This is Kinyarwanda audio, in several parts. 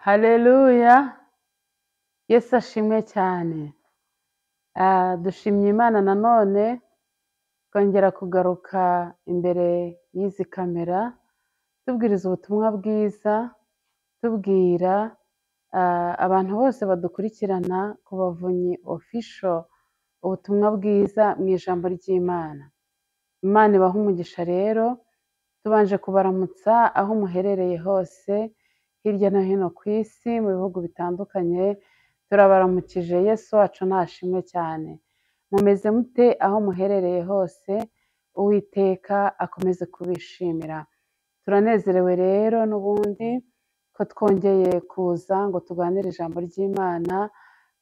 Haleluya, Yesu ashimwe cyane. Dushimye Imana nanone kongera kugaruka imbere y'izi kamera tubwiriza ubutumwa bwiza, tubwira abantu bose badukurikirana ku Bavunyi Official ubutumwa bwiza mu ijambo ry'Imana. Imana ibahe umugisha rero, tubanje kubaramutsa aho muherereye hose hirya no hino ku isi mu bihugu bitandukanye. Turabaramukije, Yesu wacu nashimwe cyane. Mumeze mute aho muherereye hose? Uwiteka akomeze kubishimira. Turanezerewe rero n'ubundi ko twongeye kuza ngo tuganire ijambo ry'Imana,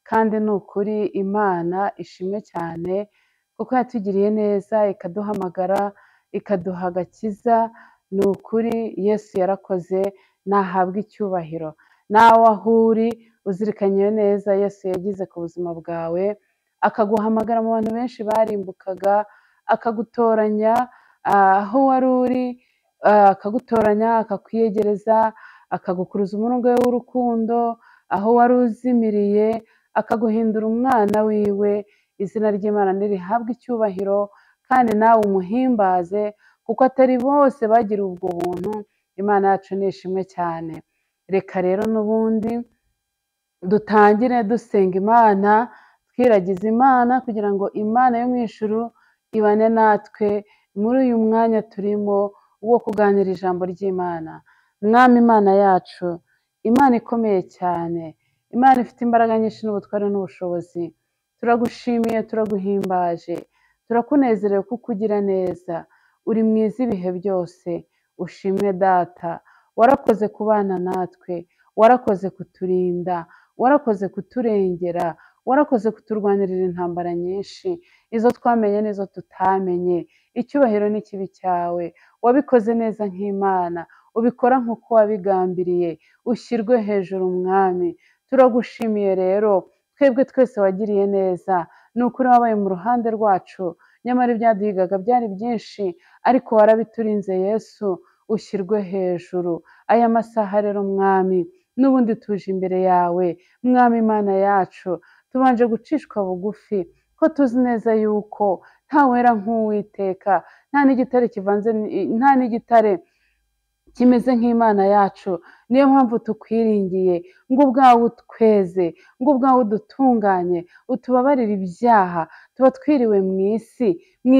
kandi ni ukuri Imana ishimwe cyane kuko yatugiriye neza ikaduhamagara ikaduha agakiza. Ni ukuri Yesu yarakoze, nahabwe icyubahiro. Nawe aho uri uzirikanye neza Yesu yagize ku buzima bwawe, akaguhamagara mu bantu benshi barimbukaga, akagutoranya aho wari uri, akagutoranya akakwiyegereza, akagukuruza umurongo we w'urukundo aho wari uzimiriye, akaguhindura umwana wiwe. Izina ry'Imana nirihabwe icyubahiro, kandi nawe umuhimbaze kuko atari bose bagira ubwo buntu. Imana yacu ni ishimwe cyane. Reka rero n'ubundi dutangire dusenga Imana, twiragiza Imana kugira ngo Imana yo mu ijuru ibane natwe muri uyu mwanya turimo wo kuganira ijambo ry'Imana. Mwami Imana yacu, Imana ikomeye cyane, Imana ifite imbaraga nyinshi n'ubutware n'ubushobozi, turagushimiye, turaguhimbaje, turakunezerewe kuko ugira neza, uri mwiza ibihe byose. Ushimwe Data, warakoze kubana natwe, warakoze kuturinda, warakoze kuturengera, warakoze kuturwanirira intambara nyinshi, izo twamenye n'izo tutamenye. Icyubahiro n'ikibi cyawe, wabikoze neza nk'Imana, ubikora nk'uko wabigambiriye. Ushyirwe hejuru Mwami. Turagushimiye rero, twebwe twese wagiriye neza. Ni ukuri wabaye mu ruhande rwacu, nyamara ibyaduhigaga byari byinshi, ariko warabiturinze Yesu. Ushyirwe hejuru. Aya masaha rero Mwami, n'ubundi tuje imbere yawe Mwami Imana yacu, tubanje gucishwa bugufi ko tuzi neza yuko nta wera nk'Uwiteka, nta n'igitare kivanze, nta n'igitare kimeze nk'Imana yacu. Niyo mpamvu tukwiringiye ngo ubwawe utweze, ngo ubwawe udutunganye, utubabarire ibyaha. Tuba twiriwe mu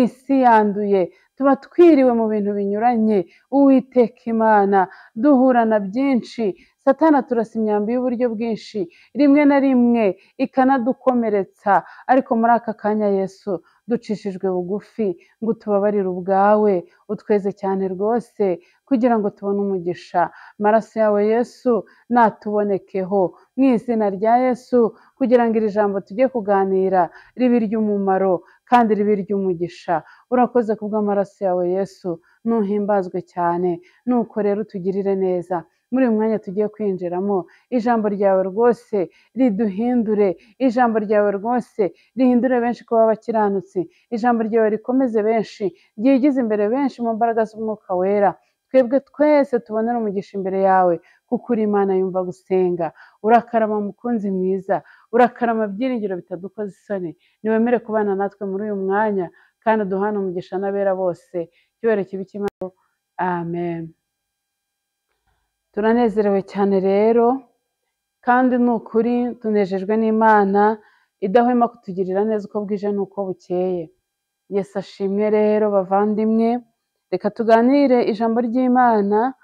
isi yanduye, tuba twiriwe mu bintu binyuranye. Uwiteka Imana, duhura na byinshi, Satana turasa imyambi y'uburyo bwinshi, rimwe na rimwe ikanadukomeretsa, ariko muri aka kanya Yesu ducishijwe bugufi ngo utubabarire ubwawe, utweze cyane rwose kugira ngo tubone umugisha. Amaraso yawe Yesu natubonekeho mu izina rya Yesu, kugira ngo iri jambo tujye kuganira ribe iry'umumaro kandi ribe iry'umugisha. Urakoze kubw'amaraso yawe Yesu, nuhimbazwe cyane. Nuko rero utugirire neza muri uyu mwanya tugiye kwinjiramo. Ijambo ryawe rwose riduhindure, ijambo ryawe rwose rihindure benshi kuba abakiranutsi, ijambo ryawe rikomeze benshi, ryigize imbere benshi mu mbaraga z'umwuka wera. Twebwe twese tubonera umugisha imbere yawe kuko uri Imana yumva gusenga. Urakarama mukunzi mwiza, urakarama byiringiro bitadukoza isoni. Niwemere kubana natwe muri uyu mwanya, kandi uduhane umugisha n'abera bose. Icyubahiro kibe cy'Imana. Amen. Turanezerewe cyane rero, kandi ni ukuri tunejejwe n'Imana idahwema kutugirira neza uko bwije n'uko bukeye. Yesu ashimwe rero bavandimwe. Reka tuganire ijambo ry'Imana.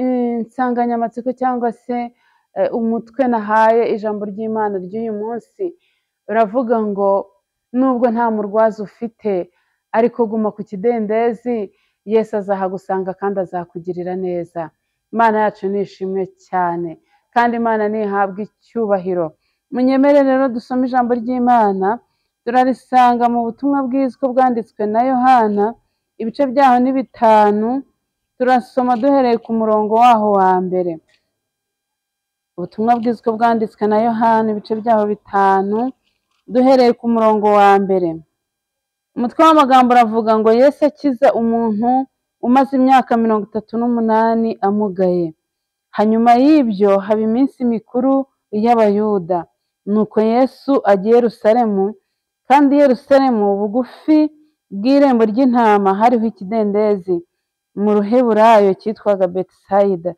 Insanganyamatsiko cyangwa se umutwe nahaye ijambo ry'Imana ry'uyu munsi uravuga ngo nubwo nta murwaza ufite, ariko guma ku kidendezi, Yesu azahagusanga kandi azakugirira neza. Imana yacu ni ishimwe cyane, kandi Imana ntihabwe icyubahiro. Munyemere rero dusome ijambo ry'Imana. Turarisanga mu butumwa bwiza bwanditswe na Yohana, ibice byaho ni 5. Turasoma duhereye ku murongo waho wa mbere. Ubutumwa bwiza bwanditswe na Yohana, ibice byaho 5, duhereye ku murongo wa mbere. Umutwe w'amagambo uravuga ngo Yesu akiza umuntu umaze imyaka 38 amugaye. hanyuma y'ibyo haba iminsi mikuru y'abayuda. Nuko Yesu ajya i Yerusalemu, kandi i Yerusalemu bugufi bw'irembo ry'intama hariho ikidendezi mu ruheburayo cyitwaga Betisayida,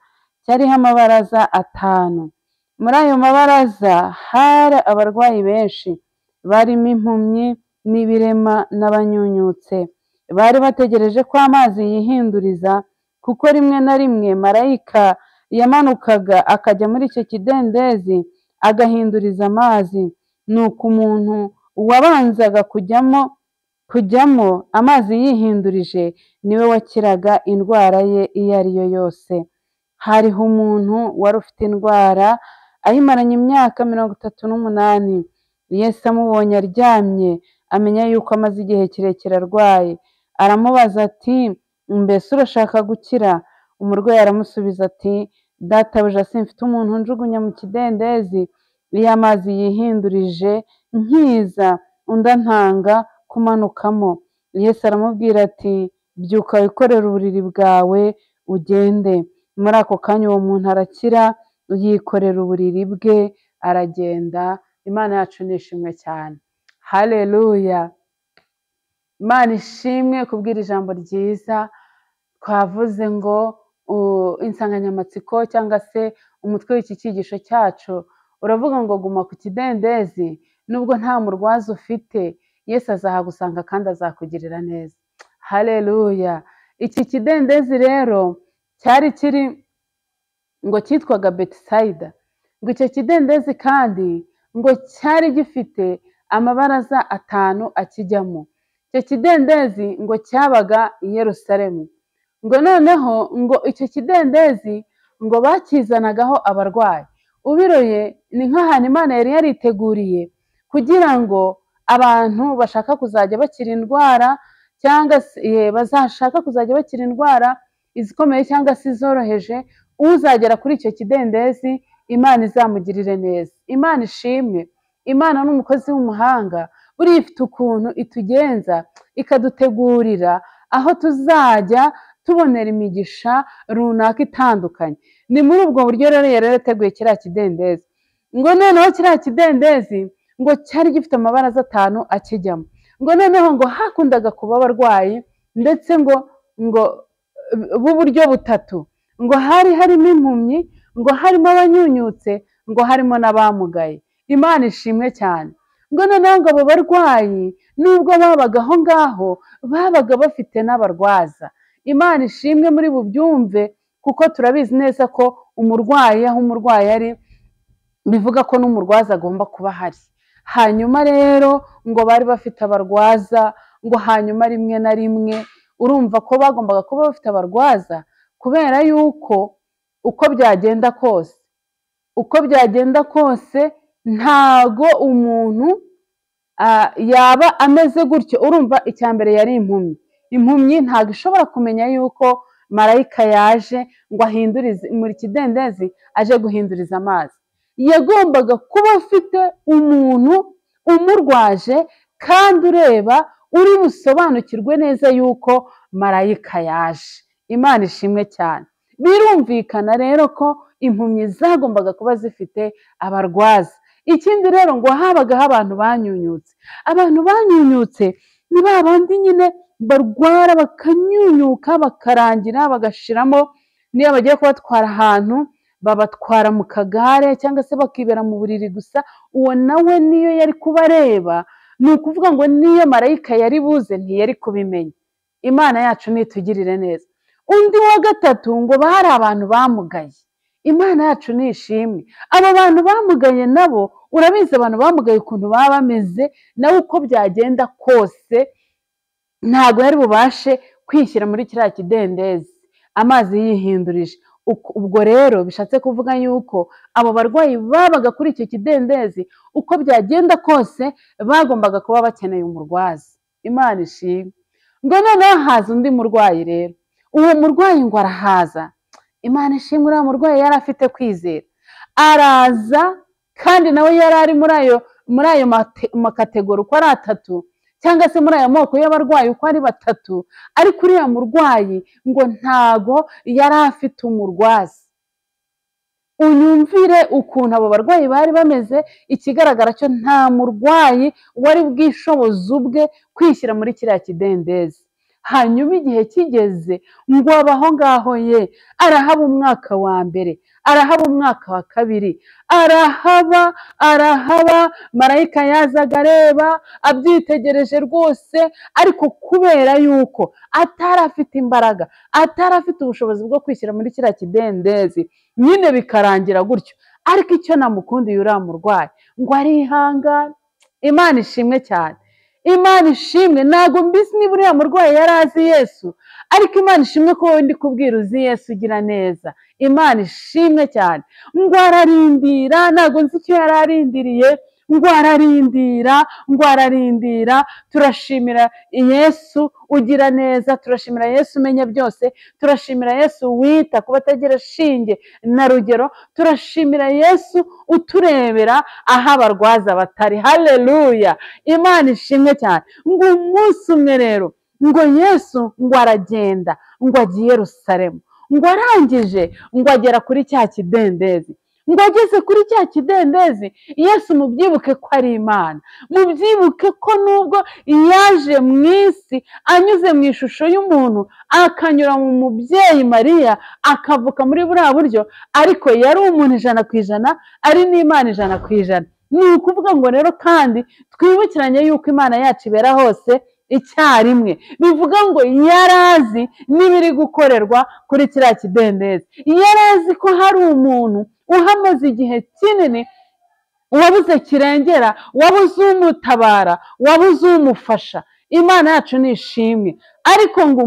cyariho amabaraza 5. Muri ayo mabaraza hari abarwayi benshi, barimo impumyi n'ibirema n'abanyunyutse. Bari bategereje ko amazi yihinduriza, kuko rimwe na rimwe marayika yamanukaga akajya muri icyo kidendezi agahinduriza amazi. Nuko umuntu wabanzaga kujyamo amazi yihindurije niwe wakiraga indwara ye iyo ari yo yose. Hariho umuntu wari ufite indwara ayimaranye imyaka 38. Yesu amubonye aryamye, amenya yuko amaze igihe kirekire arwaye, aramubaza ati, mbese urashaka gukira? Umurwayi aramusubiza ati, databuja, simfite umuntu njugunya mu kidendezi iyo amazi yihindurije nkiza undi antanga kumanukamo. Yesu aramubwira ati, byuka wikorere uburiri bwawe ugende. Muri ako kanya uwo muntu arakira, yikorera uburiri bwe aragenda. Imana yacu ni ishimwe cyane. Haleluya! Imana ishimwe kubwira ijambo ryiza. Twavuze ngo insanganyamatsiko cyangwa se umutwe w'iki cyigisho cyacu uravuga ngo guma ku kidendezi. Nubwo nta murwaza ufite, Yesu azahagusanga kandi azakugirira neza. Haleluya! Iki kidendezi rero cyari kiri ngo cyitwaga Betisayida. Ngo icyo kidendezi kandi ngo cyari gifite amabaraza 5 akijyamo. Icyo kidendezi ngo cyabaga i Yerusalemu. Ngo noneho ngo icyo kidendezi ngo bakizanagaho abarwayi. Ubiroye ni nk'ahantu Imana yari yariteguriye kugira ngo abantu bashaka kuzajya bakira indwara, cyangwa se bazashaka kuzajya bakira indwara izikomeye cyangwa se izoroheje, uzagera kuri icyo kidendezi Imana izamugirire neza. Imana ishimwe. Imana ni umukozi w'umuhanga, buriya ifite ukuntu itugenza ikadutegurira aho tuzajya tubonera imigisha runaka itandukanye. Ni muri ubwo buryo rero yari yarateguye kiriya kidendezi. Ngo noneho kiriya kidendezi ngo cyari gifite amabaraza 5 akijyamo. Ngo noneho ngo hakundaga kuba abarwayi, ndetse ngo b'uburyo butatu. Ngo harimo impumyi, ngo harimo abanyunyutse, ngo harimo n'abamugaye. Imana ishimwe cyane. Ngo noneho ngo abo barwayi nubwo babaga aho ngaho, babaga bafite n'abarwaza. Imana ishimwe muri bubyumve, kuko turabizi neza ko umurwayi, aho umurwayi ari, bivuga ko n'umurwaza agomba kuba ahari. Hanyuma rero ngo bari bafite abarwaza, ngo hanyuma rimwe na rimwe urumva ko bagombaga kuba bafite abarwaza, kubera yuko uko byagenda kose ntago umuntu yaba ameze gutyo. Urumva icya mbere yari impumyi. Impumyi ntabwo ishobora kumenya yuko marayika yaje ngo ahindurize muri kidendezi, aje guhinduriza amazi. Yagombaga kuba afite umuntu umurwaje kandi ureba, uri busobanukirwe neza yuko marayika yaje. Imana ishimwe cyane. Birumvikana rero ko impumyi zagombaga kuba zifite abarwaza. Ikindi rero ngo habagaho abantu banyunyutse. Abantu banyunyutse ni ba bandi nyine barwara bakanyunyuka bakarangira bagashiramo. Niyo bagiye kubatwara ahantu, babatwara mu kagare cyangwa se bakibera mu buriri gusa. Uwo nawe niyo yari kubareba, ni ukuvuga ngo niyo marayika yari buze ntiyari kubimenya. Imana yacu nitugirire neza. Undi wa gatatu ngo bari abantu bamugaye. Imana yacu ni ishimwe. Aba bantu bamugaye nabo, urabizi abantu bamugaye ukuntu baba bameze, nawe uko byagenda kose ntabwo yari bubashe kwishyira muri kiriya kidendezi amazi yihindurije. Ubwo rero bishatse kuvuga yuko abo barwayi babaga kuri icyo kidendezi, uko byagenda kose bagombaga kuba bakeneye umurwaza. Imana ishimwe. Ngo noneho haza undi murwayi rero. Uwo murwayi ngo arahaza. Imana ishimwe, uriya murwayi yari afite kwizera. Araza kandi nawe yari ari muri ayo makategori uko ari 3, cyangwa se muri ayo moko y'abarwayi uko ari 3, ariko uriya murwayi ngo ntago yari afite umurwaza. unyumvire ukuntu abo barwayi bari bameze. Ikigaragara cyo nta murwayi wari bwishoboze ubwe kwishyira muri kiriya kidendezi. Hanyuma igihe kigeze ngo abaho ngaho ye, arahaba umwaka wa mbere, arahaba umwaka wa kabiri, arahaba marayika yazaga areba abyitegereje rwose, ariko kubera yuko atari afite imbaraga, atari afite ubushobozi bwo kwishyira muri kiriya kidendezi, nyine bikarangira gutyo. Ariko icyo namukundiye uriya murwayi ngo arihangana. Imana ishimwe cyane, Imana ishimwe. Ntabwo mbisi niba uriya murwayi yari azi Yesu, ariko Imana ishimwe ko wowe ndi kubwira uzi Yesu ugira neza. Imana ishimwe cyane. Ngo ararindira, ntabwo nzi icyo yari arindiriye, ngo ararindira. Turashimira Yesu ugira neza, turashimira Yesu umenya byose, turashimira Yesu wita ku batagira shinge na rugero, turashimira Yesu uturebera aho abarwaza batari. Haleluya, Imana ishimwe cyane. Ngo umunsi umwe rero, ngo Yesu ngo aragenda, ngo agiye Yerusalemu, ngo arangije ngo agera kuri cya kidendezi. Ngo ageze kuri cya kidendezi, Yesu mubyibuke ko ari Imana, mubyibuke ko nubwo yaje mu isi anyuze mu ishusho y'umuntu, akanyura mu mubyeyi Mariya, akavuka muri buriya buryo, ariko yari umuntu 100%, ari n'Imana 100%. Ni ukuvuga ngo rero kandi twibukiranye yuko Imana yacu ibera hose icyarimwe. Bivuga ngo yarazi n'ibiri gukorerwa kuri kiriya kidendezi, yarazi ko hari umuntu uhamaze igihe kinini, wabuze kirengera, wabuze umutabara, wabuze umufasha. Imana yacu ni ishimwe. Ariko ngo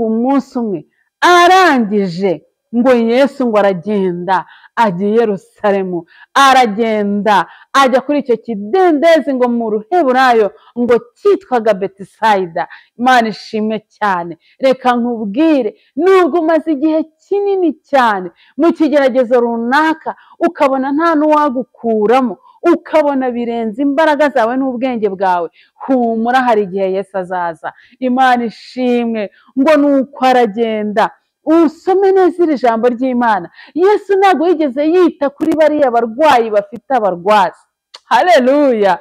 umunsi umwe arangije, ngo Yesu ngo aragenda agiye Yerusalemu, aragenda ajya kuri icyo kidendezi ngo mu Ruheburayo ngo cyitwaga Betisayida. Imana ishimwe cyane. Reka nkubwire, nubwo umaze igihe kinini cyane mu kigeragezo runaka, ukabona nta n'uwagukuramo, ukabona birenze imbaraga zawe n'ubwenge bwawe, humura, hari igihe Yesu azaza. Imana ishimwe. Ngo nuko aragenda. Usome neza iri jambo ry'Imana. Yesu ntabwo yigeze yita kuri bariya barwayi bafite abarwazi. Haleluya.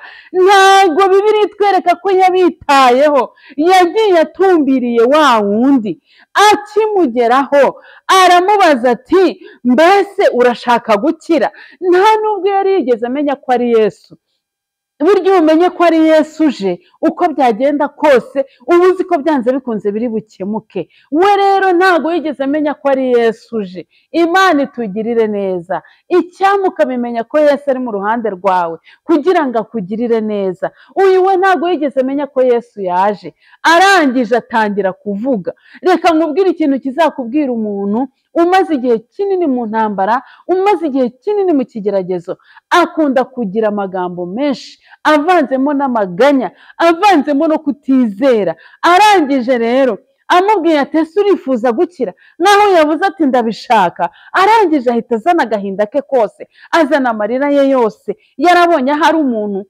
Ntabwo Bibiri itwereka ko yabitayeho, yagiye atumbiriye wa wundi. Akimugeraho aramubaza ati, mbese urashaka gukira? Nta nubwo yari yigeze amenya ko ari Yesu. Burya umenye ko ari Yesu uje, uko byagenda kose uba uzi ko byanze bikunze biri bukemuke. We rero ntabwo yigeze amenya ko ari Yesu uje. Imana itugirire neza. Icyampa ukabimenya ko Yesu ari mu ruhande rwawe kugira ngo akugirire neza. Uyu we ntabwo yigeze amenya ko Yesu yaje, arangije atangira kuvuga. Reka nkubwire ikintu kizakubwira umuntu umaze igihe kinini mu ntambara, umaze igihe kinini mu kigeragezo, akunda kugira amagambo menshi avanzemo n'amaganya, avanzemo no kutizera. Arangije rero amubwiye ati, ese urifuza gukira? Naho yavuze ati ndabishaka, arangije ahita azana agahinda ke kose, azana amarira ye yose. Yarabonye hari umuntu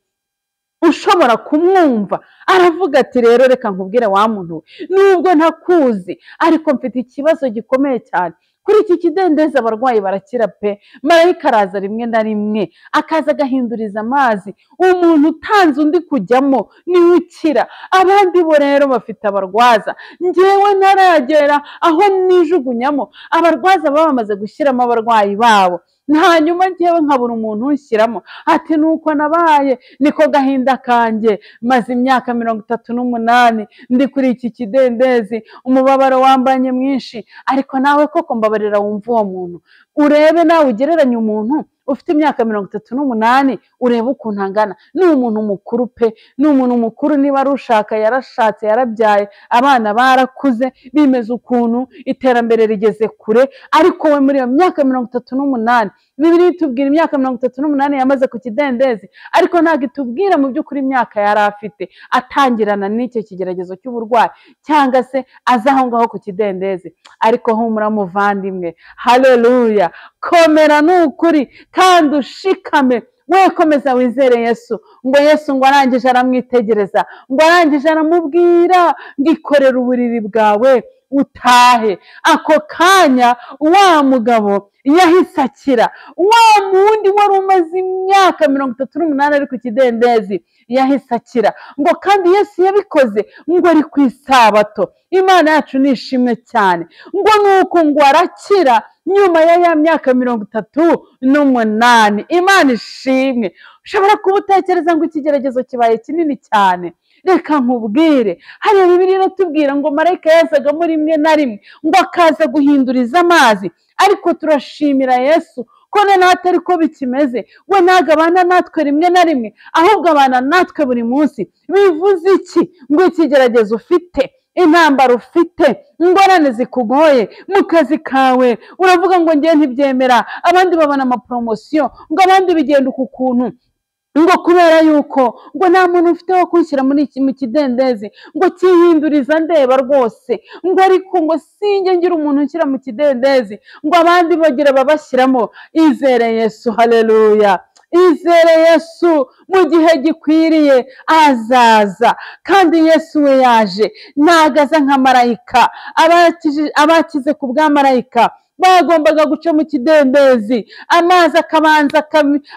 ushobora kumwumva. Aravuga ati, rero reka nkubwire wa muntu we, nubwo ntakuzi ariko mfite ikibazo gikomeye cyane. Kuri iki kidendezi abarwayi barakira pe. Marayika araza rimwe na rimwe, akaza agahinduriza amazi. Umuntu utanze undi kujyamo niwe ukira. Abandi bo rero bafite abarwaza. Njyewe ntaragera aho nijugunyamo, abarwaza baba bamaze gushyiramo abarwayi babo. Hanyuma njyewe nkabura umuntu unshyiramo. Ati, nuko nabaye, niko gahinda kanjye. Maze imyaka 38 ndi kuri iki kidendezi, umubabaro wambanye mwinshi. Ariko nawe koko mbabarira wumva uwo muntu, urebe nawe ugereranya umuntu ufite imyaka 38, urebe ukuntu angana. Ni umuntu mukuru pe, ni umuntu mukuru. Niba ari ushaka, yarashatse, yarabyaye, abana barakuze, bimeze ukuntu, iterambere rigeze kure. Ariko we muri iyo myaka 38, Bibiri itubwira imyaka 38 yamaze ku kidendezi, ariko ntabwo itubwira mu by'ukuri imyaka yari afite atangirana n'icyo kigeragezo cy'uburwayi, cyangwa se aza aho ngaho ku kidendezi. Ariko humura muvandimwe, haleluya, komera n'ukuri kandi ushikame. We komeza wizere Yesu. Ngo Yesu ngo arangije aramwitegereza, ngo arangije aramubwira ngo ikorere uburiri bwawe, utahe. Ako kanya wa mugabo yahise akira. Wa wundi wari umaze imyaka 38 ari ku kidendezi yahise akira. Ngo kandi Yesu yabikoze ngo ari ku isabato. Imana yacu nishimwe cyane. Ngo nuko ngo arakira nyuma ya myaka 38. Imana ishimwe. Ushobora kuba utekereza ngo ikigeragezo kibaye kinini cyane. Reka nkubwire, hari Bibiliya iratubwira ngo marayika yazagamo rimwe na rimwe ngo akaza guhinduriza amazi. Ariko turashimira Yesu ko natwe ariko bikimeze. We ntago abana natwe rimwe na rimwe, ahubwo abana natwe buri munsi. Bivuze iki? Ngo ikigeragezo ufite, intambara ufite, ingorane zikugoye mu kazi kawe, uravuga ngo ngiye ntibyemera, abandi babona amapromosiyo, ngo abandi bigenda uku kuntu, ngo kubera yuko ngo nta muntu ufite wo kwishyira mu kidendezi, ngo kihinduriza ndeba rwose, ngo ariko ngo sinjye ngira umuntu nshyira mu kidendezi, ngo abandi bagira babashyiramo. Izere Yesu, haleluya. Izere Yesu, mu gihe gikwiriye azaza. Kandi Yesu we yaje ntago aza nka marayika. Abakize ku bwa marayika bagombaga guca mu kidendezi, amazi akabanza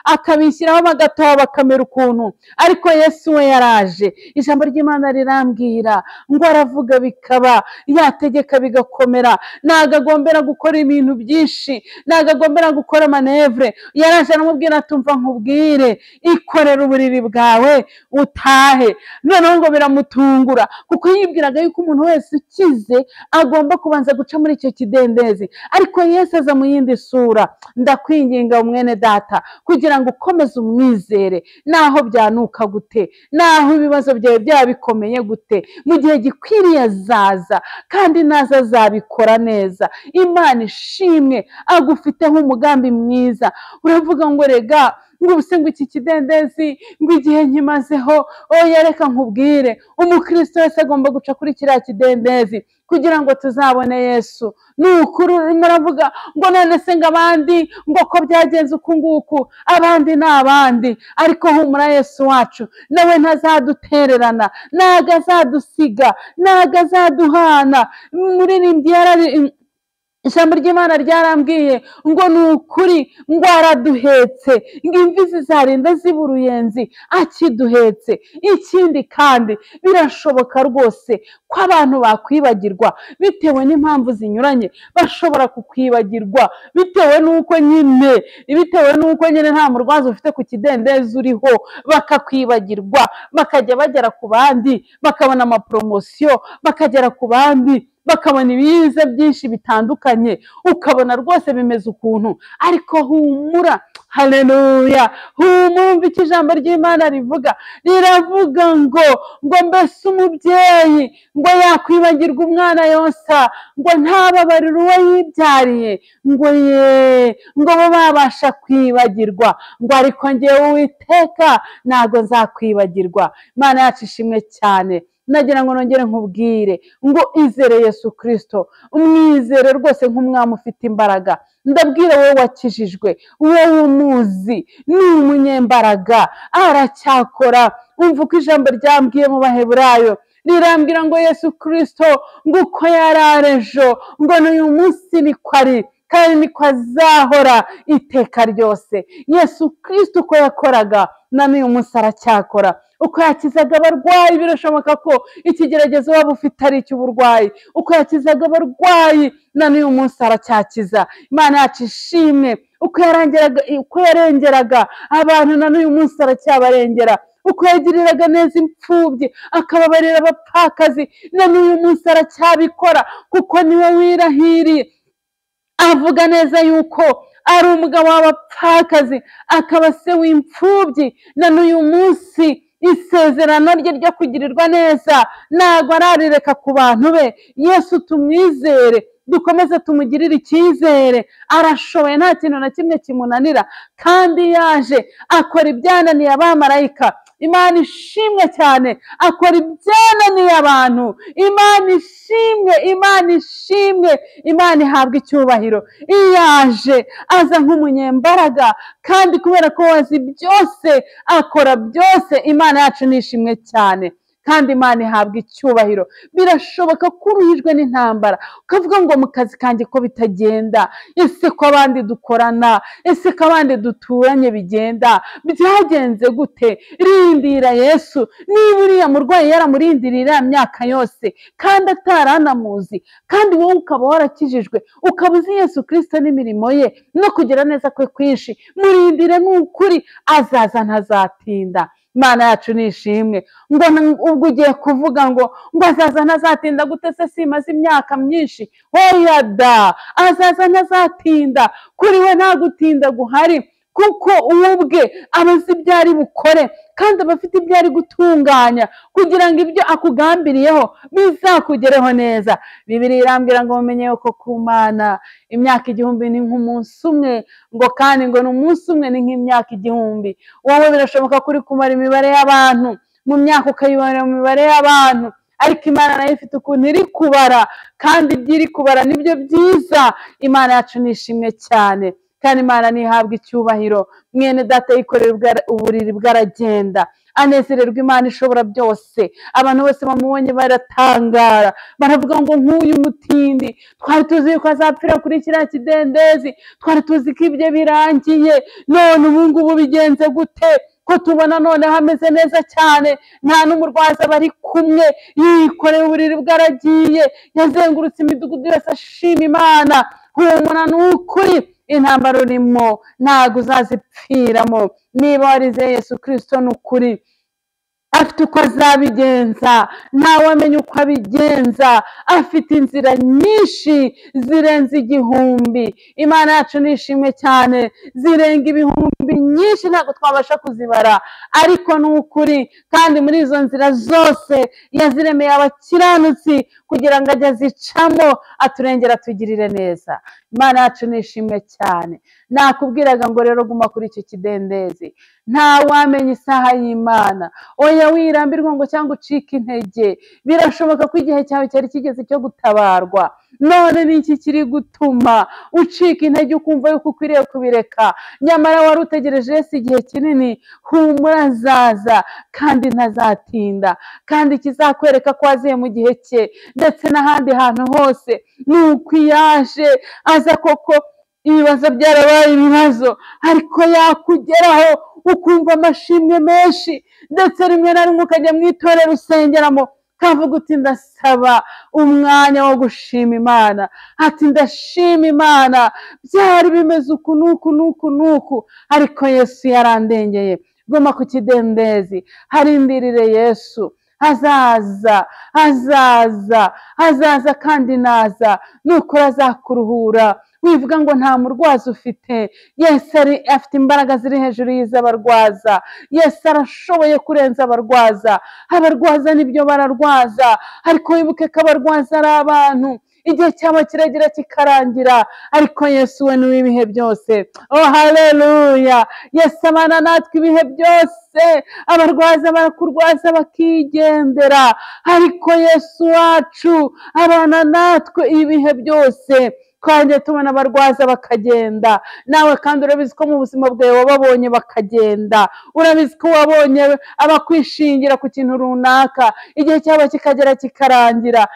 akabishyiraho bagataha bakamera ukuntu. Ariko Yesu we yaraje. Ijambo ry'Imana rirambwira ngo aravuga bikaba, yategeka bigakomera. Ntago agombera gukora ibintu byinshi, ntago agombera gukora manevre. Yaraje aramubwira tumva nkubwire, ikorera uburiri bwawe utahe. Noneho ngo biramutungura, kuko yibwiraga yuko umuntu wese ukize agomba kubanza guca muri icyo kidendezi. Ariko Yesu aza mu yindi sura. Ndakwinginga mwene data kugira ngo ukomeze umwizere, naho byanuka gute, naho ibibazo byawe byaba bikomeye gute, mu gihe gikwiriye azaza, kandi naza azabikora neza. Imana ishimwe, agufiteho umugambi mwiza. Uravuga ngo rega ngo ubuse ngo iki kidendezi ngo igihe nkimazeho. Oya, reka nkubwire, umukristo wese agomba guca kuri kiriya kidendezi kugira ngo tuzabone Yesu. Nukuri urimo uravuga ngo none se ngo abandi ngo ko byagenze uku nguku, abandi ni abandi. Ariko humura, Yesu wacu nawe ntazadutererana, ntago azadusiga, ntago azaduhana. Muririmbyi ijambo ry'Imana ryarambwiye ngo ni ukuri ngo araduhetse, ngo imvi zizarinda ziba uruyenzi akiduhetse. Ikindi kandi birashoboka rwose ko abantu bakwibagirwa bitewe n'impamvu zinyuranye. Bashobora kukwibagirwa bitewe n'uko nyine nta murwaza ufite ku kidendezi uriho, bakakwibagirwa, bakajya bagera ku bandi bakabona amapromosiyo, bakagera ku bandi bakabona ibiza byinshi bitandukanye, ukabona rwose bimeze ukuntu. Ariko humura, haleluya. Humumva icyo ijambo ry'Imana rivuga. Riravuga ngo mbese umubyeyi ngo yakwibagirwa umwana yonsa, ngo ntababarire uwo yibyariye, ngo bo babasha kwibagirwa, ngo ariko njyewe Uwiteka ntago nzakwibagirwa. Imana yacu ishimwe cyane. Nagira ngo nongere nkubwire ngo izere Yesu Kristo, umwizere rwose nk'umwami ufite imbaraga. Ndabwira wowe wakijijwe, wowe umuzi, ni umunyembaraga, aracyakora. Umva uko ijambo ryambwiye mu Baheburayo, rirambwira ngo Yesu Kristo ngo uko yari ejo, ngo n'uyu munsi niko ari, kandi niko azahora iteka ryose. Yesu Kristo uko yakoraga na n'uyu munsi aracyakora. Uko yakizaga abarwayi, birashoboka ko ikigeragezo waba ufite ari icy'uburwayi. Uko yakizaga abarwayi na n'uyu munsi aracyakiza. Imana yacu ishimwe. Uko yarengeraga abantu na n'uyu munsi aracyabarengera. Uko yagiriraga neza imfubyi akababarira abapfakazi na n'uyu munsi aracyabikora, kuko niwe wirahiriye avuga neza yuko ari umugabo w'abapfakazi akaba se w'imfubyi. Na n'uyu munsi isezerano rye ryo kugirirwa neza ntabwo ararireka ku bantu be. Yesu tumwizere, dukomeze tumugirire icyizere. Arashoboye, nta kintu na kimwe kimunanira, kandi yaje akora ibyananiye abamarayika. Imana ishimwe cyane, akora ibyananiye abantu. Imana ishimwe, Imana ishimwe, Imana ihabwa icyubahiro. Iyaje aza nk'umunyembaraga, kandi kubera ko wazi byose akora byose. Imana yacu nishimwe cyane. kandi Imana ihabwa icyubahiro. Birashoboka ko uruhijwe n'intambara ukavuga ngo mu kazi kanjye ko bitagenda, ese ko abandi dukorana, ese ko abandi duturanye bigenda, byagenze gute? Rindira Yesu. Niba uriya murwayi yaramurindiriye iriya myaka yose kandi ataranamuzi, kandi wowe ukaba warakijijwe, ukaba uzi Yesu Kristo n'imirimo ye no kugira neza kwe kwinshi, murindire n'ukuri, azaza ntazatinda. Imana yacu nishimwe. Ngo ubwo ugiye kuvuga ngo azaza ntazatinda gute? Se simaze imyaka myinshi? Oya da, azaza ntazatinda. Kuri we nta gutinda guhari, kuko uwo ubwe aba azi ibyo ari bukore kandi aba afite ibyo ari gutunganya kugira ngo ibyo akugambiriyeho bizakugereho neza. Bibiliya irambwira ngo mumenye yuko ku Mana imyaka 1000 ni nk'umunsi umwe, ngo kandi ngo n'umunsi umwe ni nk'imyaka 1000. Wowe birashoboka kuri kumara imibare y'abantu mu myaka ukayibara mu mibare y'abantu, ariko Imana nayo ifite ukuntu iri kubara, kandi ibyo iri kubara nibyo byiza. Imana yacu nishimwe cyane, kandi Imana ntihabwa icyubahiro. Mwene data yikorera uburiri bwaragenda, anezererwa Imana ishobora byose. Abantu bose bamubonye baratangara, baravuga ngo nk'uyu mutindi twari tuzi ko azapfira kuri kiriya kidendezi, twari tuzi ko ibyo birangiye, none ubu ngubu bigenze gute? Ko tubona none hameze neza cyane, nta n'umurwaza bari kumwe, yikoreye uburiri bwaragiye, yazengurutse imidugudu yose ashima Imana. Humura n'ukuri, intambara urimo ntabwo uzazipfiramo. Niba warizeye Yesu Kristo n'ukuri, afite uko azabigenza, ntawe amenya uko abigenza, afite inzira nyinshi zirenze 1000. Imana yacu nishimwe cyane, zirenga 1000 nyinshi, ntabwo twabasha kuzibara, ariko n'ukuri. Kandi muri izo nzira zose yaziremeye abakiranutsi kugira ngo ajye azicamo, aturengera atugirire neza. Imana yacu nishimwe cyane. Nakubwiraga ngo rero guma kuri icyo kidendezi, nta wamenya isaha y'Imana. Oya wirambirwa ngo cyangwa ucika intege, birashoboka ko igihe cyawe cyari kigeze cyo gutabarwa, none niki kiri gutuma ucika intege ukumva yuko ukwiriye kubireka? Nyamara wari utegereje Yesu igihe kinini. Humura, azaza kandi ntazatinda, kandi kizakwereka ko aziye mu gihe cye. Ndetse n'ahandi hantu hose nuko yaje aza, koko ibibazo byarabaye ibibazo, ariko yakugeraho ukumva amashimwe menshi, ndetse rimwe na rimwe ukajya mu itorero usengeramo kavuga uti ndasaba umwanya wo gushima Imana, ati ndashima Imana, byari bimeze uku nuku, ariko Yesu yarandengeye. Guma ku kidendezi, harindirire Yesu. Azaza kandi naza nukuri azakuruhura. Wivuga ngo nta murwaza ufite, Yesu afite imbaraga ziri hejuru y'iz'abarwaza. Yesu arashoboye kurenza abarwaza. Abarwaza nibyo bararwaza, ariko wibuke ko abarwaza ari abantu. Igihe cyabo kiragira kikarangira, ariko Yesu we ni w'ibihe byose. Oh haleluya! Yesu abana natwe ibihe byose. Abarwaza barakurwaza bakigendera, ariko Yesu wacu abana natwe ibihe byose. Twagiye tubona abarwaza bakagenda, nawe kandi urabizi ko mu buzima bwawe wababonye bakagenda. Urabizi ko wabonye abakwishingira ku kintu runaka, igihe cyabo kikagera kikarangira,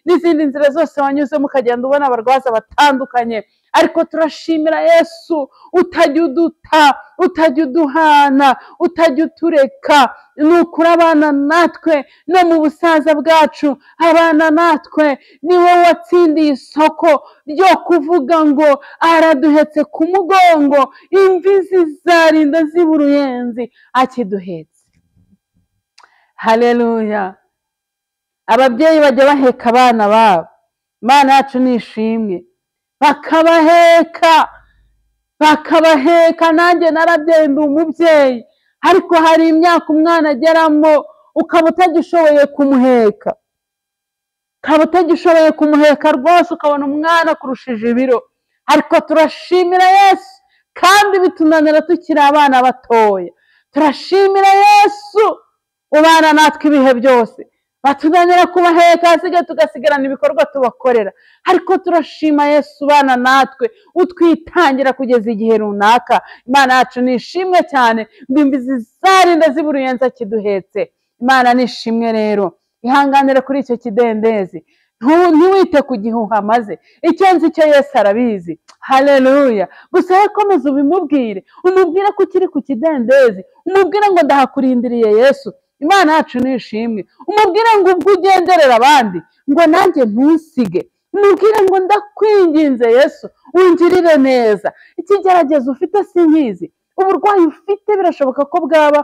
n'izindi nzira zose wanyuzemo ukagenda ubona abarwaza batandukanye. Ariko turashimira Yesu, utajya uduta, utajya uduhana, utajya utureka. Nukuri abana natwe no mu busaza bwacu, abana natwe. Ni wowe watsindiye isoko ryo kuvuga ngo araduhetse ku mugongo, imvi zizarinda ziba uruyenzi akiduhetse. Haleluya! Ababyeyi bajya baheka abana babo, Imana yacu nishimwe, bakabaheka. Nanjye narabyaye ndi umubyeyi, ariko hari imyaka umwana ageramo ukaba utagishoboye kumuheka, rwose ukabona umwana kurushije ibiro. Ariko turashimira Yesu, kandi bitunanira tukiri abana batoya. Turashimira Yesu ubana natwe ibihe byose. batunanira kubaheka hasigaye tugasigarana ibikorwa tubakorera, ariko turashima Yesu ubana natwe utwitangira kugeza igihe runaka. Imana yacu ni ishimwe cyane ngo imbizi zarinda z'uruyenzi kiduhetse. Imana ni ishimwe rero, ihanganire kuri icyo kidendezi, ntiwite ku gihuha maze icyo nzi cyo Yesu arabizi. Haleluya! Gusa yakomeza ubimubwire, umubwire ko ukiri ku kidendezi, umubwire ngo ndahakurindiriye Yesu. Imana yacu ni ishimwe, umubwire ngo ubwo ugenderera abandi ngo nanjye ntusige, umubwire ngo ndakwinginze Yesu ungirire neza. Ikigeragezo ufite sinkizi, uburwayi ufite birashoboka ko bwaba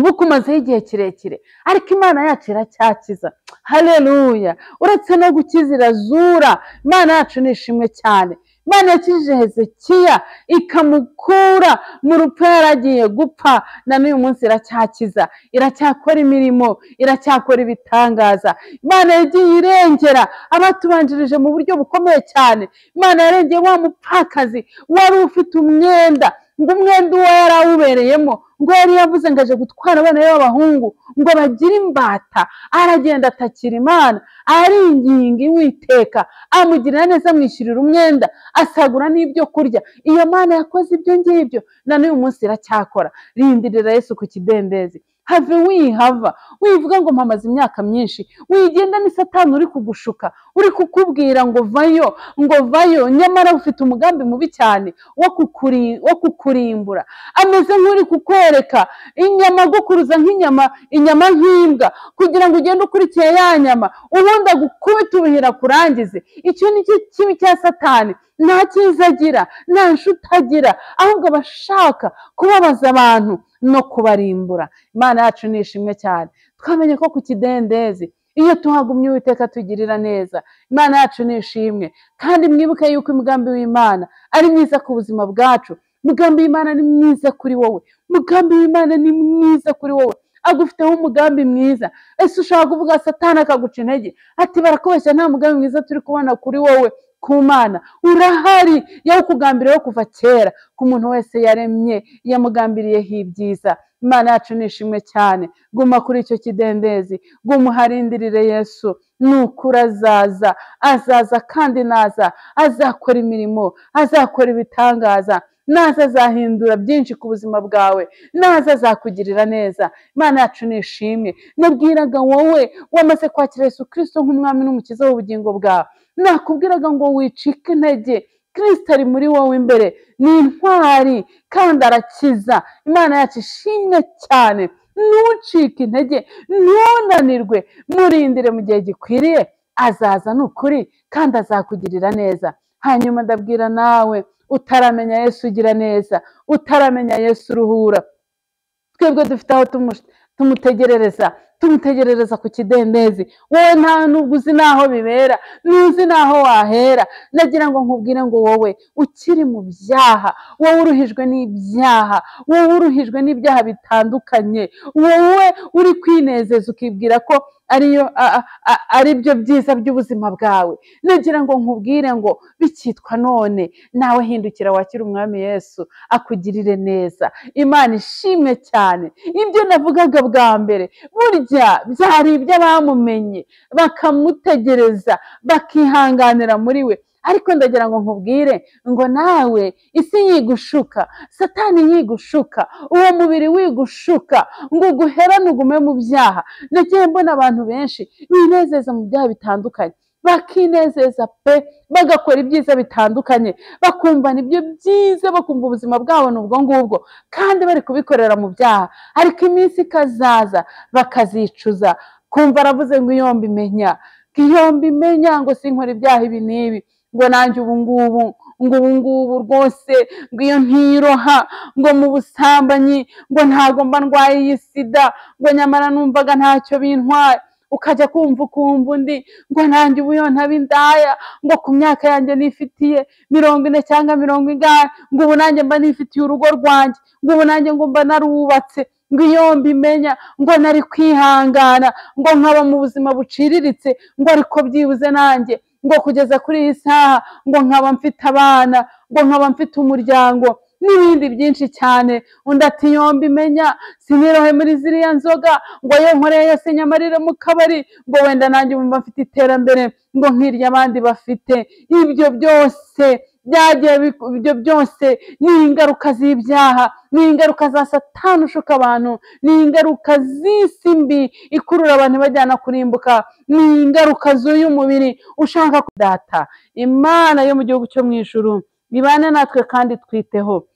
bukumazeho igihe kirekire, ariko Imana yacu iracyakiza. Haleluya! Uretse no gukiza irazura. Imana yacu ni ishimwe cyane. Imana yakijije Hezekiya ikamukura mu rupfu yaragiye gupfa, na n'uyu munsi iracyakiza, iracyakora imirimo, iracyakora ibitangaza. Imana yagiye irengera abatubanjirije mu buryo bukomeye cyane. Imana yarengeye wa mupfakazi wari ufite umwenda, ngo umwenda uwo yari awubereyemo, ngo yari yavuze ngo aje gutwara abana b'abahungu ngo bagire imbata. Aragenda atakira Imana, aringinga Uwiteka, amugirira neza, amwishyurira umwenda, asagura n'ibyo kurya. Iyo Mana yakoze ibyo ngibyo, na n'uyu munsi iracyakora. Rindirira Yesu ku kidendezi, have wihava, wivuga ngo mpamaze imyaka myinshi, wigenda ni Satani uri kugushuka, uri kukubwira ngo vayo, ngo vayo, nyamara ufite umugambi mubi cyane wo kukurimbura. Ameze nk'uri kukwereka inyama, gukuruza inyama nk'imbwa, kugira ngo ugende ukurikiye ya nyama, ubundi agukubite ubuhira kurangize. Icyo ni cyo kibi cya Satani. Nta cyiza agira, nta nshuti agira, ahubwo abashaka kubabaza abantu no kubarimbura. Imana yacu ni ishimwe cyane. Twamenye ko ku kidendezi iyo tuhagumye Uwiteka tugirira neza. Imana yacu ni ishimwe, kandi mwibuke yuko umugambi w'Imana ari mwiza ku buzima bwacu. Umugambi w'Imana ni mwiza kuri wowe, umugambi w'Imana ni mwiza kuri wowe, agufiteho umugambi mwiza. Ese ushaka kuvuga Satani akaguca intege ati barakubeshya, nta mugambi mwiza turi kubona kuri wowe. Ku Mana urahari, yawukugambiriyeho kuva kera, ku muntu wese yaremye yamugambiriyeho ibyiza. Imana yacu ni ishimwe cyane. Guma kuri icyo kidendezi, guma uharindirire Yesu. Nukuri azaza kandi naza azakora imirimo, azakora ibitangaza, naza azahindura byinshi ku buzima bwawe, naza azakugirira neza. Imana yacu ni ishimwe. Nabwiraga wowe wamaze kwakira Yesu Kristo nk'umwami n'umukiza w'ubugingo bwawe, nakubwiraga ngo wicike intege. Kristo ari muri wowe imbere, ni intwari kandi arakiza. Imana yacu ishimwe cyane. Ntucike intege, ntunanirwe, murindire mu gihe gikwiriye. Azaza ni ukuri kandi azakugirira neza. Hanyuma ndabwira nawe utaramenya Yesu ugira neza, utaramenya Yesu uruhura, twebwe dufite aho tumutegerereza ku kidendezi. Wowe nta nubwo uzi naho bibera, ntuzi naho wahera. Nagira ngo nkubwire ngo wowe ukiri mu byaha, wowe uruhijwe n'ibyaha, wowe uruhijwe n'ibyaha bitandukanye, wowe uri kwinezeza ukibwira ko ari byo byiza by'ubuzima bwawe, nagira ngo nkubwire ngo bikitwa none nawe hindukira wakira umwami Yesu akugirire neza. Imana ishimwe cyane. Ibyo navugaga bwa mbere burya byari iby'abamumenye bakamutegereza bakihanganira muri we, ariko ndagira ngo nkubwire ngo nawe isi yigushuka, Satani yigushuka, uwo mubiri wigushuka ngo uguherane ugume mu byaha. Nagiye mbona abantu benshi binezeza mu byaha bitandukanye, bakinezeza pe, bagakora ibyiza bitandukanye, bakumva nibyo byiza, bakumva ubuzima bwabo n'ubwo ngubwo, kandi bari kubikorera mu byaha. Ariko iminsi ikazaza bakazicuza, kumva aravuze ngo iyo mbimenya ngo sinkora ibyaha ibi n'ibi, ngo nanjye ubu ngubu rwose ngo iyo ntiroha ngo mu busambanyi ngo ntago mba ndwaye iyi sida, ngo nyamara numvaga ntacyo bintwaye. Ukajya kumva undi ngo nanjye ubu yo ntaba indaya, ngo ku myaka yanjye nifitiye 40 cyangwa 50, ngo ubu nanjye mba nifitiye urugo rwanjye, ngo ubu nanjye ngo mba narubatse, ngo iyo mbimenya ngo nari kwihangana, ngo nkaba mu buzima buciriritse, ngo ariko byibuze nanjye ngo kugeza kuri iyi saha ngo nkaba mfite abana, ngo nkaba mfite umuryango, n'ibindi byinshi cyane. Undi ati yombi menya sinirohe muri ziriya nzoga ngo ayo nkoreye yose nyamarire mu kabari ngo wenda nanjye umva mfite iterambere ngo nk'iryo abandi bafite. Ibyo byose ibyo byose ni ingaruka z'ibyaha, ni ingaruka za Satani ushuka abantu, ni ingaruka z'isi mbi ikurura abantu bajyana kurimbuka, ni ingaruka z'uyu mubiri ushaka kudata. Imana yo mu gihugu cyo mu ijuru ibane natwe kandi twiteho,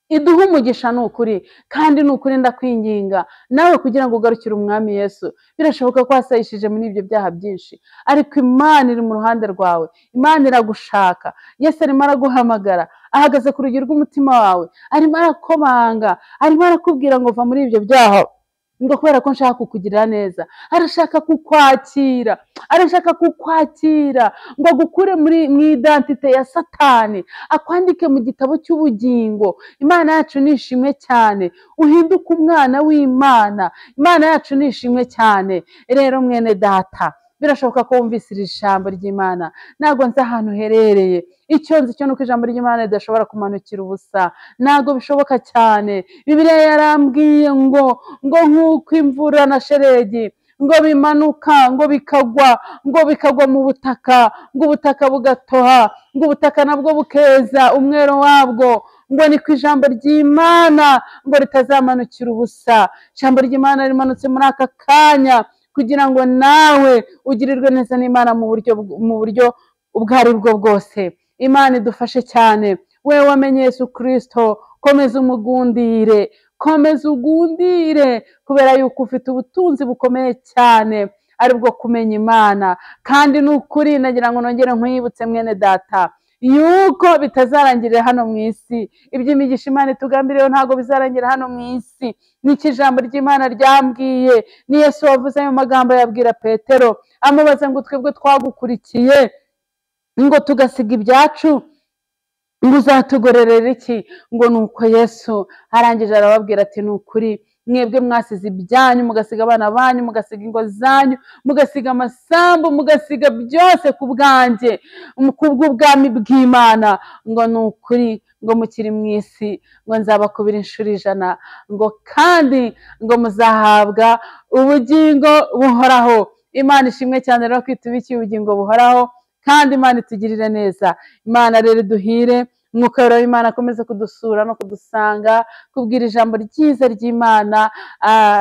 iduha umugisha. Ni ukuri kandi ni ukuri ndakwinginga nawe kugira ngo ugarukire umwami Yesu. Birashoboka ko wasayishije muri ibyo byaha byinshi, ariko Imana iri mu ruhande rwawe, Imana iragushaka. Yesu arimo araguhamagara, ahagaze ku rugi rw'umutima wawe, arimo arakomanga, arimo arakubwira ngo va muri ibyo byaha, ngo kubera ko nshaka kukugirira neza. Arashaka kukwakira, arashaka kukwakira ngo agukure mu identite ya Satani, akwandike mu gitabo cy'ubugingo. Imana yacu ni ishimwe cyane, uhinduke umwana w'Imana. Imana yacu ni ishimwe cyane. Rero mwene data, birashoboka ko wumvise iri jambo ry'Imana. Ntabwo nzi ahantu uherereye, icyo nzi cyo nuko ijambo ry'Imana ridashobora kumanukira ubusa. Ntabwo bishoboka cyane. Bibiliya yarambwiye ngo nk'uko imvura na shelegi ngo bimanuka ngo bikagwa mu butaka, ngo ubutaka bugatoha, ngo ubutaka nabwo bukeza umwero wabwo, ngo niko ijambo ry'Imana ngo ritazamanukira ubusa. Ijambo ry'Imana rimanutse muri aka kanya kugira ngo nawe ugirirwe neza n'Imana mu buryo ubwo ari bwo bwose. Imana idufashe cyane. Wewe wamenye Yesu Kristo, komeza umugundire, komeza ugundire, kubera yuko ufite ubutunzi bukomeye cyane aribwo kumenya Imana. Kandi ni ukuri nagira ngo nongere nkwibutse mwene data yuko bitazarangirira hano mu isi. Iby'imigisha Imana itugambiriyeho ntabwo bizarangira hano mu isi. N'iki ijambo ry'Imana ryambwiye, ni Yesu wavuze ayo magambo yabwira Petero amubaza ngo twebwe twagukurikiye ngo tugasiga ibyacu ngo uzatugororera iki? Ngo nuko Yesu arangije arababwira ati ni ukuri mwebwe mwasize ibyanyu, mugasiga abana banyu, mugasiga ingo zanyu, mugasiga amasambu, mugasiga byose ku bwanjye, kubw'ubwami bw'Imana. Ngo ni ukuri ngo mukiri mu isi ngo nzabakubira inshuro 100, ngo kandi ngo muzahabwa ubugingo buhoraho. Imana ishimwe cyane rero ko itubikiye ubugingo buhoraho, kandi Imana itugirire neza. Imana rero duhire, Mwuka wera w'Imana akomeze kudusura no kudusanga, kubwira ijambo ryiza ry'Imana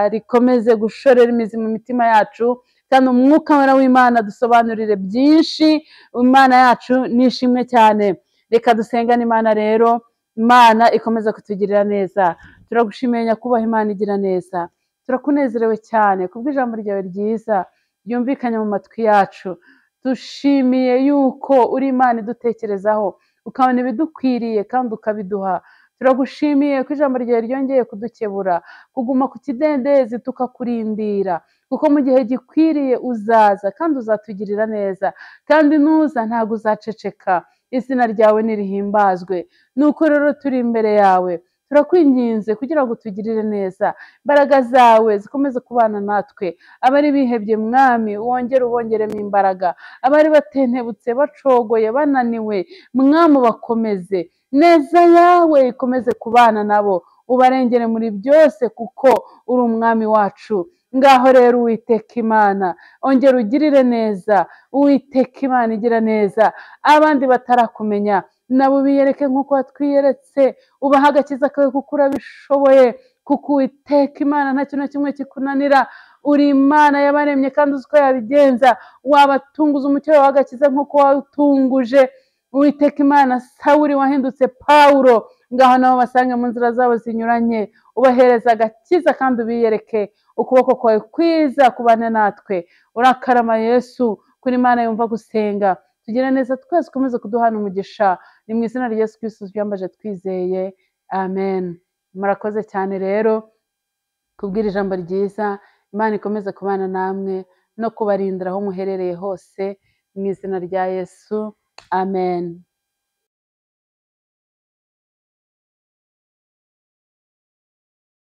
rikomeze gushorera imizi mu mitima yacu, kandi Umwuka wera w'Imana dusobanurire byinshi. Imana yacu ni ishimwe cyane. Reka dusengane Imana rero. Imana ikomeza kutugirira neza. Turagushimiye nyakubahwa Imana igira neza, turakunezerewe cyane kubw'ijambo ryawe ryiza ryumvikanye mu matwi yacu. Dushimiye yuko uri Imana idutekerezaho, ukabona ibidukwiriye kandi ukabiduha. Turagushimiye ko ijambo ryawe ryongeye kudukebura, kuguma ku kidendezi tukakurindira, kuko mu gihe gikwiriye uzaza kandi uzatugirira neza, kandi nuza ntabwo uzaceceka. Izina ryawe nirihimbazwe. Nuko rero turi imbere yawe, turakwinginze kugira ngo tugirire neza. Imbaraga zawe zikomeze kubana natwe. Abari bihebye Mwami, wongere ubongeremo imbaraga. Abari batentebutse, bacogoye, bananiwe, Mwami bakomeze. Neza yawe ikomeze kubana nabo, ubarengere muri byose, kuko uri umwami wacu. Ngaho rero Uwiteka Imana, ongera ugirire neza. Uwiteka Imana igira neza. Abandi batarakumenya nabo biyereke nk'uko watwiyeretse, ubaha agakiza kawe kuko urabishoboye, kuko Uwiteka Imana nta kintu na kimwe kikunanira. Uri Imana yabaremye kandi uzi ko yabigenza. Wabatunguza umucyo wawe w'agakiza nk'uko wawutunguje Uwiteka Imana Sawuli wahindutse Pawulo. Ngaho nabo basange mu nzira zabo zinyuranye, ubahereza agakiza kandi ubiyereke. Ukuboko kwawe kwiza kubane natwe. Urakarama Yesu, kuri Imana yumva gusenga. Tugire neza twese, ukomeze kuduhana umugisha. Ni mu izina rya Yesu Kristo byambaje twizeye, amen. Murakoze cyane rero kubwira ijambo ryiza. Imana ikomeze kubana namwe no kubarindira aho muherereye hose, mu izina rya Yesu, amen.